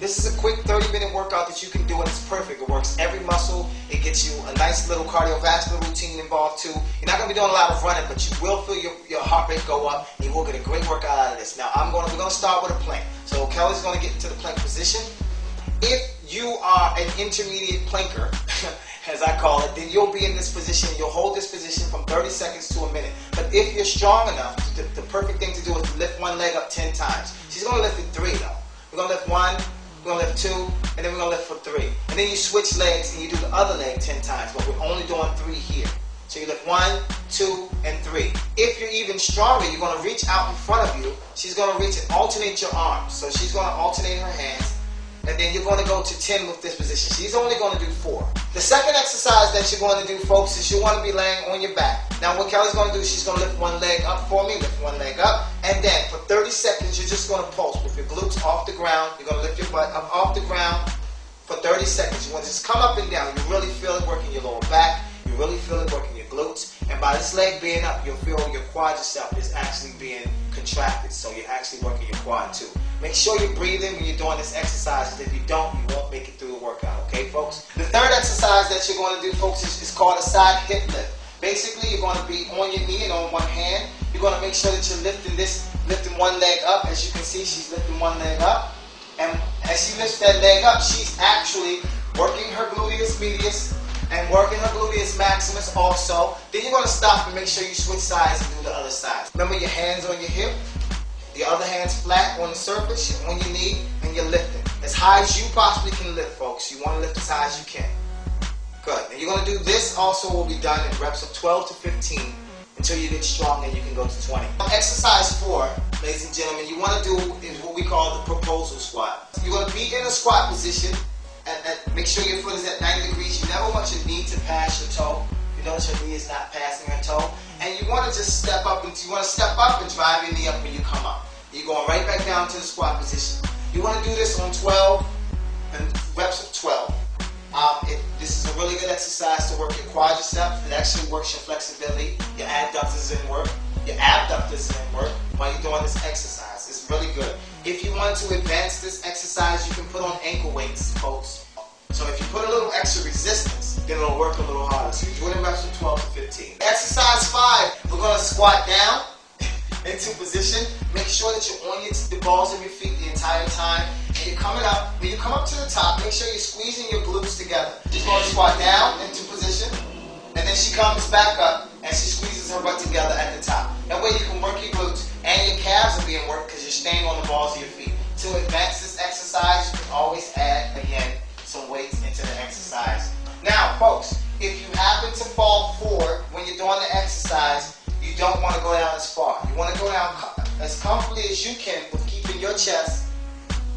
This is a quick 30-minute workout that you can do, and it's perfect. It works every muscle. It gets you a nice little cardiovascular routine involved too. You're not going to be doing a lot of running, but you will feel your heart rate go up, and you will get a great workout out of this. Now, we're going to start with a plank. So Kelly's going to get into the plank position. If you are an intermediate planker, as I call it, then you'll be in this position. You'll hold this position from 30 seconds to a minute. But if you're strong enough, the perfect thing to do is to lift one leg up 10 times. She's going to lift it 3 though. We're going to lift 1, we're going to lift 2, and then we're going to lift for 3. And then you switch legs and you do the other leg 10 times, but we're only doing 3 here. So you lift 1, 2, and 3. If you're even stronger, you're going to reach out in front of you. She's going to reach and alternate your arms. So she's going to alternate her hands. And then you're going to go to 10 with this position. She's only going to do 4. The second exercise that you're going to do, folks, is you want to be laying on your back. Now what Kelly's going to do is she's going to lift one leg up for me, lift one leg up, and then for 30 seconds you're just going to pulse with your glutes off the ground. You're going to lift your butt up off the ground for 30 seconds. You want to just come up and down. You really feel it working your lower back. You really feel it working your glutes. And by this leg being up, you'll feel your quadricep is actually being contracted. So you're actually working your quad too. Make sure you're breathing when you're doing this exercise, because if you don't, you won't make it through the workout, okay, folks? The third exercise that you're going to do, folks, is called a side hip lift. Basically, you're going to be on your knee and on one hand. You're going to make sure that you're lifting one leg up. As you can see, she's lifting one leg up. And as she lifts that leg up, she's actually working her gluteus medius and working her gluteus maximus also. Then you're going to stop and make sure you switch sides and do the other side. Remember your hands on your hip. The other hand's flat on the surface, you're on your knee, and you're lifting. As high as you possibly can lift, folks. You want to lift as high as you can. Good. And you're going to do this also will be done in reps of 12 to 15 until you get strong and you can go to 20. Exercise 4, ladies and gentlemen, you want to do is what we call the proposal squat. You're going to be in a squat position. Make sure your foot is at 90 degrees. You never want your knee to pass your toe. You notice your knee is not passing your toe. And you want to just step up and drive your knee up when you come up. You're going right back down to the squat position. You want to do this on 12 and reps of 12. This is a really good exercise to work your quadriceps. It actually works your flexibility. Your adductors in work. Your abductors in work while you're doing this exercise. It's really good. If you want to advance this exercise, you can put on ankle weights, folks. So if you put a little extra resistance, then it'll work a little harder. So you do it in reps of 12 to 15. Exercise 5, we're going to squat down into position. Make sure that you're on the balls of your feet the entire time. And you're coming up. When you come up to the top, make sure you're squeezing your glutes together. She's going to squat down into position. And then she comes back up and she squeezes her butt together at the top. That way you can work your glutes and your calves are being worked because you're staying on the balls of your feet. To advance this exercise, you can always add, again, some weights into the exercise. Now, folks, if you happen to fall forward when you're doing the exercise, you don't want to go down as far. You want to go down as comfortably as you can with keeping your chest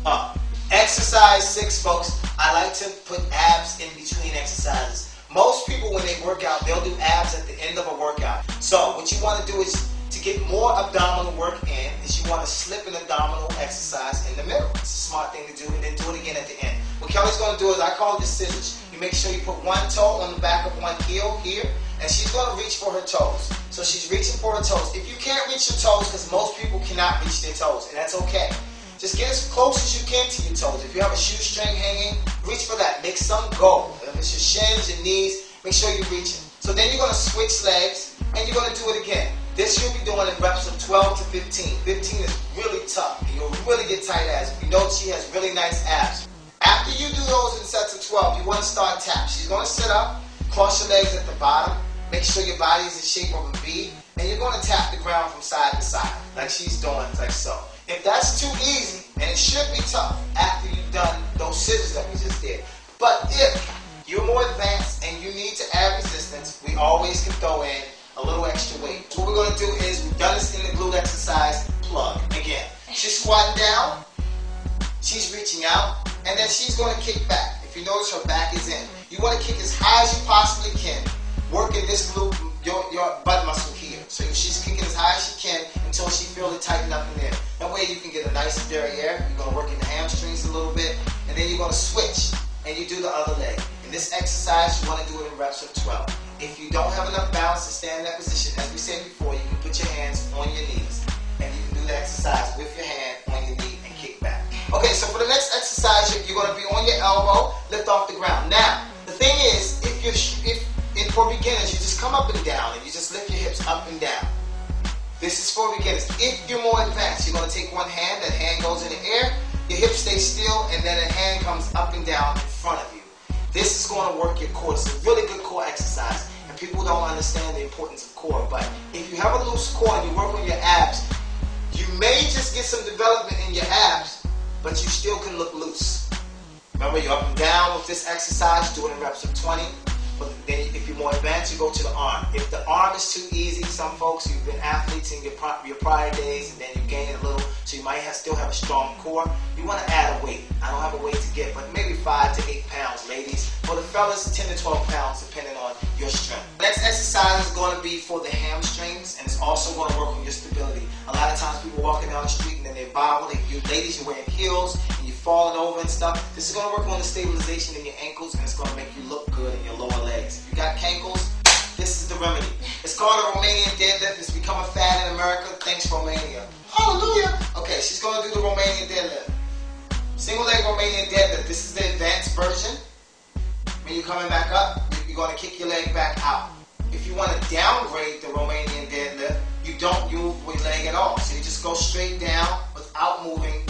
up. Exercise 6, folks, I like to put abs in between exercises. Most people, when they work out, they'll do abs at the end of a workout. So what you want to do is to get more abdominal work in, is you want to slip an abdominal exercise in the middle. It's a smart thing to do, and then do it again at the end. What Kelly's going to do is, I call it the scissors. You make sure you put one toe on the back of one heel here, and she's going to reach for her toes. So she's reaching for her toes. If you can't reach your toes, because most people cannot reach their toes, and that's okay. Just get as close as you can to your toes. If you have a shoestring hanging, reach for that. Make some go. If it's your shins, your knees, make sure you're reaching. So then you're going to switch legs, and you're going to do it again. This you'll be doing in reps of 12 to 15. 15 is really tough. You'll really get tight abs. You know she has really nice abs. After you do those in sets of 12, you want to start tap. She's going to sit up, cross your legs at the bottom, make sure your body is in shape of a V, and you're going to tap the ground from side to side, like she's doing, like so. If that's too easy, and it should be tough after you've done those scissors that we just did, but if you're more advanced and you need to add resistance, we always can throw in a little extra weight. So what we're going to do is, we've done this in the glute exercise, plug. Again, she's squatting down, she's reaching out, and then she's going to kick back. If you notice, her back is in. You want to kick as high as you possibly can, working this glute, your butt muscle here. So she's kicking as high as she can until she feels it tighten up in there. That way you can get a nice derriere. You're going to work in the hamstrings a little bit, and then you're going to switch, and you do the other leg. In this exercise, you want to do it in reps of 12. If you don't have enough balance to stand in that position, as we said before, you can put your hands on your knees, and you can do the exercise with your hand on your knee and kick back. Okay, so for the next exercise, is for beginners. If you're more advanced, you're going to take one hand, that hand goes in the air, your hip stays still, and then the hand comes up and down in front of you. This is going to work your core. It's a really good core exercise, and people don't understand the importance of core. But if you have a loose core and you work on your abs, you may just get some development in your abs, but you still can look loose. Remember, you're up and down with this exercise, doing reps of 20. But then if you're more advanced, you go to the arm. If the arm is too easy, some folks, you've been athletes in your prior days, and then you gain a little, so you might still have a strong core. You want to add a weight. I don't have a weight to get, but maybe 5 to 8 pounds, ladies. For the fellas, 10 to 12 pounds, depending on your strength. The next exercise is going to be for the hamstrings, and it's also going to work on your stability. A lot of times people walking down the street and then they bobble. You ladies, you're wearing heels and you're falling over and stuff. This is going to work on the stabilization in your ankles, and it's going to make you look good in your lower legs. If you got cankles, this is the remedy. It's called a Romanian deadlift. It's become a fad in America. Thanks, Romania. Hallelujah. Okay, she's going to do the Romanian deadlift. Single leg Romanian deadlift. This is the advanced version. When you're coming back up, you're going to kick your leg back out. If you want to downgrade the Romanian deadlift, you don't move your leg at all. So you just go straight down without moving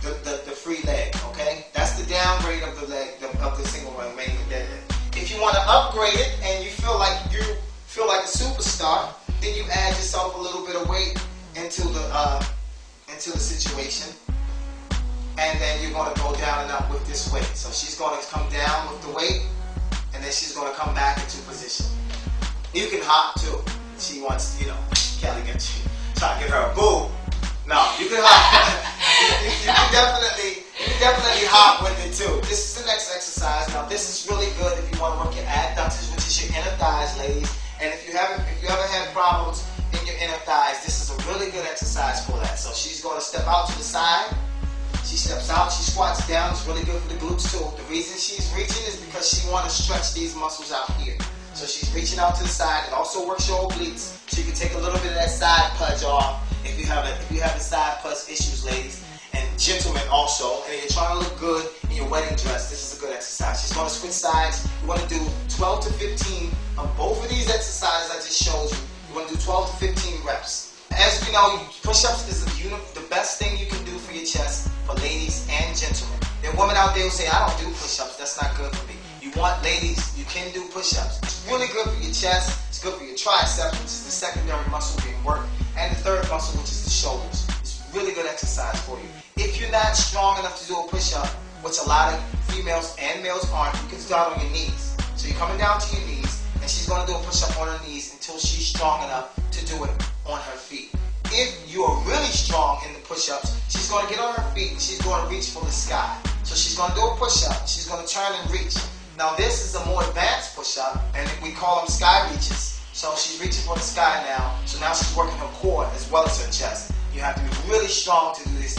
the free leg, okay? That's the downgrade of the leg, of the single Romanian deadlift. If you want to upgrade it and you feel like a superstar, then you add yourself a little bit of weight into the situation, and then you're going to go down and up with this weight. So she's going to come down with the weight, and then she's going to come back into position. You can hop too. She wants, Kelly gets you. Try to get her a boo. No, you can hop. you can definitely hop with it too. This is the next exercise. Now this is really good if you want to work your adductors, which is your inner thighs, ladies. And if you ever had problems in your inner thighs, this is a really good exercise for that. So she's going to step out to the side. She steps out, she squats down. It's really good for the glutes too. The reason she's reaching is because she wants to stretch these muscles out here. So she's reaching out to the side. It also works your obliques, so you can take a little bit of that side pudge off if you have the side pudge issues, ladies, and gentlemen also. And if you're trying to look good in your wedding dress, this is a good exercise. She's going to switch sides. You want to do 12 to 15 of both of these exercises I just showed you. You want to do 12 to 15 reps. As you know, push-ups is the best thing you can do for your chest, for ladies and gentlemen. There are women out there who say, I don't do push-ups, that's not good for me. You want, ladies, you can do push-ups. It's really good for your chest, it's good for your triceps, which is the secondary muscle being worked, and the third muscle, which is the shoulders. It's really good exercise for you. If you're not strong enough to do a push-up, which a lot of females and males aren't, you can start on your knees. So you're coming down to your knees, and she's going to do a push-up on her knees until she's strong enough to do it on her feet. If you are really strong in the push-ups, she's going to get on her feet and she's going to reach for the sky. So she's going to do a push-up, she's going to turn and reach. Now this is a more advanced push-up, and we call them sky reaches. So she's reaching for the sky now, so now she's working her core as well as her chest. You have to be really strong to do this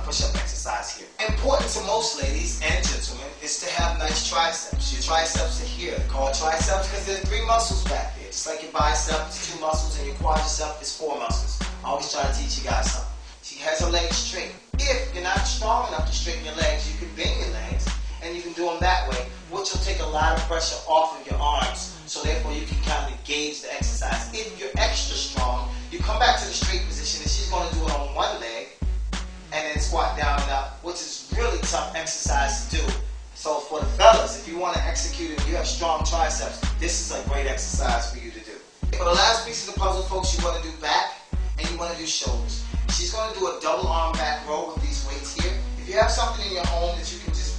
push-up exercise here. Important to most ladies and gentlemen is to have nice triceps. Your triceps are here. They're called triceps because there's 3 muscles back there. Just like your bicep is 2 muscles and your quadricep is 4 muscles. I always try to teach you guys something. She has her legs straight. If you're not strong enough to straighten your legs, you can bend your legs and you can do them that way, which will take a lot of pressure off of your arms. So therefore you can kind of gauge the exercise. If you're extra strong, you come back to the straight position and she's going to do it on one leg and then squat down and up, which is really tough exercise to do. So for the fellas, if you want to execute it, you have strong triceps, this is a great exercise for you to do. For the last piece of the puzzle, folks, you want to do back and you want to do shoulders. She's going to do a double arm back row with these weights here. If you have something in your home that you can just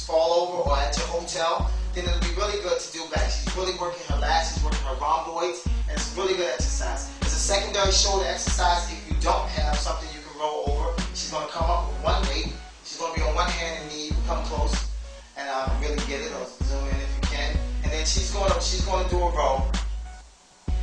fall over, or at your hotel, then it'll be really good to do back. She's really working her lats, she's working her rhomboids, and it's really good exercise. It's a secondary shoulder exercise. If you don't have something you can roll over, she's going to come up with one weight. She's going to be on one hand and knee. Come close and really get it, or zoom in if you can. And then she's going to do a row,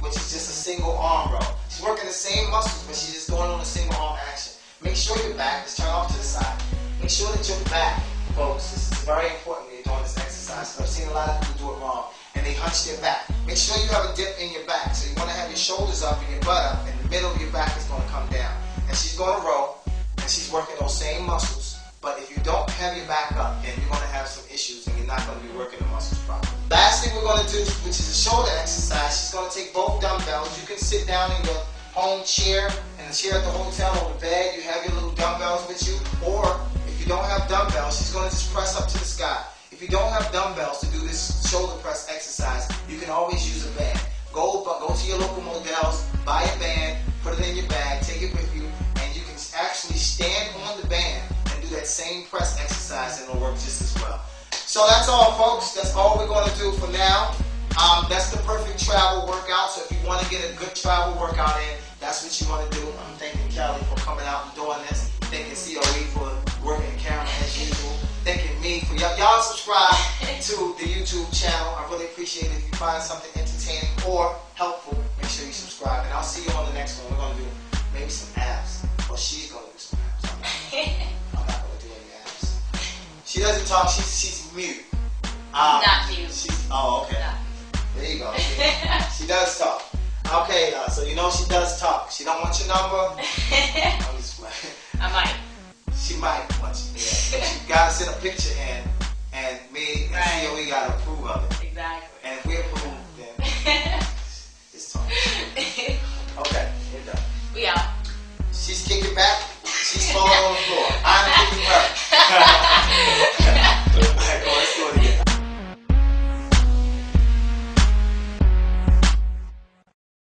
which is just a single arm row. She's working the same muscles, but she's just going on a single arm action. Make sure your back is turned off to the side. Make sure that your back, folks, this is very important when you're doing this exercise, because I've seen a lot of people do it wrong, and they hunch their back. Make sure you have a dip in your back. So you want to have your shoulders up and your butt up, and the middle of your back is going to come down. And she's going to row, and she's working those same muscles. But if you don't have your back up, then you're going to have some issues, and you're not going to be working the muscles properly. Last thing we're going to do, which is a shoulder exercise, she's going to take both dumbbells. You can sit down in your home chair and a chair at the hotel or the bed. You have your little dumbbells with you. Or if you don't have dumbbells, she's going to just press up to the sky. If you don't have dumbbells to do this shoulder press exercise, you can always use a band. Go to your local Modell's, buy a band, put it in your bag, take it with you, and you can actually stand on the band and do that same press exercise, and it'll work just as well. So that's all, folks. That's all we're going to do for now. That's the perfect travel workout. So if you want to get a good travel workout in, that's what you want to do. I'm thanking Kelly for coming out and doing this. Thanking COE for working the camera as usual. Thanking me for y'all subscribe to the YouTube channel. I really appreciate it. If you find something entertaining or helpful, make sure you subscribe. And I'll see you on the next one. We're going to do maybe some abs. Well, she's going to do some abs. I'm not going to do any abs. She doesn't talk. She's mute. Not mute. Oh, okay. No. There you go. She does talk. Okay, so you know she does talk. She don't want your number. I'm just playing. I might. She might want you. Yeah. You gotta send a picture in, and me and COE gotta approve of it. Exactly. And if we approve, then it's talk. Okay, we're done. We out. She's kicking back. She's falling on the floor.